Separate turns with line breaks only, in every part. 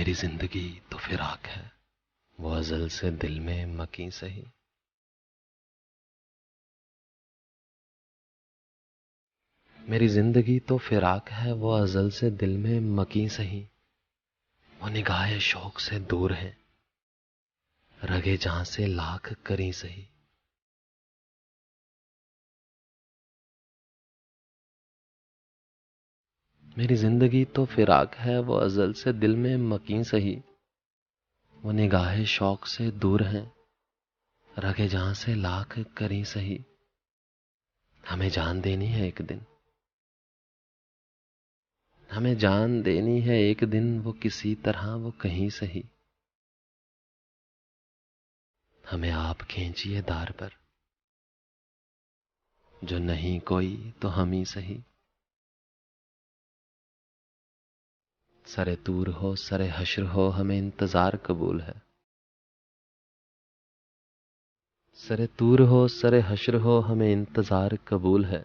मेरी जिंदगी तो फिराक है, वो अज़ल से दिल में मकी सही। मेरी जिंदगी तो फिराक है, वो अज़ल से दिल में मकी सही। वो निगाहे शौक से दूर है, रगे जहां से लाख करी सही। मेरी जिंदगी तो फिराक है, वो अज़ल से दिल में मकी सही। वो निगाहे शौक से दूर हैं, रगे जहां से लाख करी सही। हमें जान देनी है एक दिन, हमें जान देनी है एक दिन, वो किसी तरह वो कहीं सही। हमें आप खींचिए दार पर, जो नहीं कोई तो हम ही सही। सरे तूर हो सरे हश्र हो, हमें इंतजार कबूल है। सरे तूर हो सरे हश्र हो, हमें इंतजार कबूल है।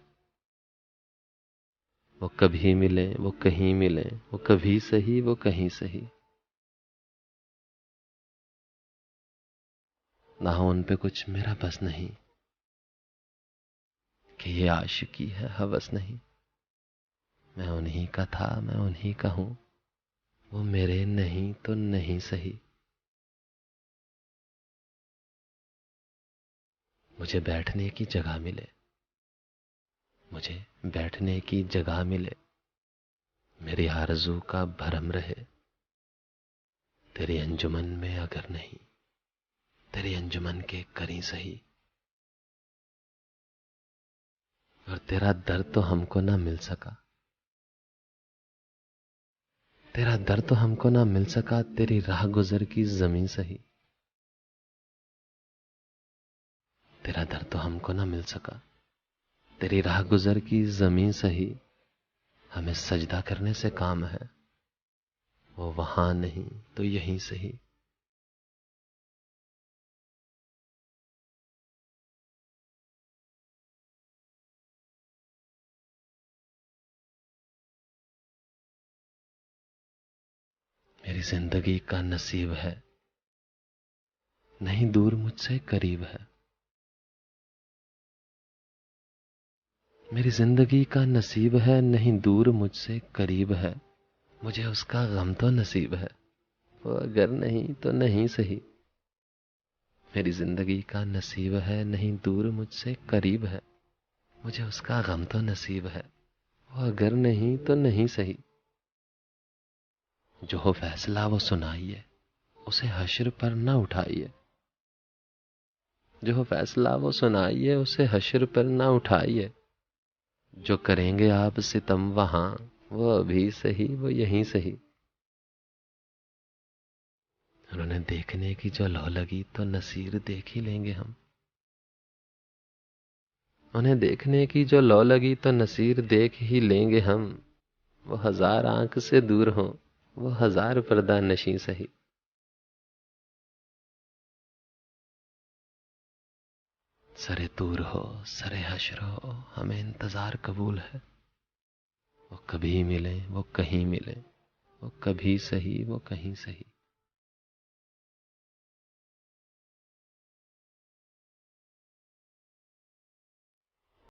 वो कभी मिले वो कहीं मिले, वो कभी सही वो कहीं सही। ना हो उन पे कुछ मेरा बस नहीं, कि ये आशिकी है हवस नहीं। मैं उन्हीं का था मैं उन्हीं का हूं, वो मेरे नहीं तो नहीं सही। मुझे बैठने की जगह मिले, मुझे बैठने की जगह मिले। मेरी आरज़ू का भरम रहे, तेरी अंजुमन में अगर नहीं, तेरी अंजुमन के करीं सही। और तेरा दर्द तो हमको ना मिल सका, तेरा दर्द तो हमको ना मिल सका, तेरी राह गुजर की जमीन सही। तेरा दर्द तो हमको ना मिल सका, तेरी राह गुजर की जमीन सही। हमें सजदा करने से काम है, वो वहां नहीं तो यहीं सही। मेरी जिंदगी का नसीब है, नहीं दूर मुझसे करीब है। मेरी जिंदगी का नसीब है, नहीं दूर मुझसे करीब है। मुझे उसका गम तो नसीब है, वो अगर नहीं तो नहीं सही। मेरी जिंदगी का नसीब है, नहीं दूर मुझसे करीब है। मुझे उसका गम तो नसीब है, वो अगर नहीं तो नहीं सही। जो हो फैसला वो सुनाइए, उसे हश्र पर न उठाइए। जो हो फैसला वो सुनाइए, उसे हश्र पर न उठाइए। जो करेंगे आप सितम वहां, वो अभी सही वो यहीं सही। उन्होंने देखने की जो लौ लगी, तो नसीर देख ही लेंगे हम। उन्हें देखने की जो लौ लगी, तो नसीर देख ही लेंगे हम। वो हजार आंख से दूर हो, वो हजार पर्दा नशी सही। सरे दूर हो सरे हश्र हो, हमें इंतजार कबूल है। वो कभी मिले वो कहीं मिले, वो कभी सही वो कहीं सही।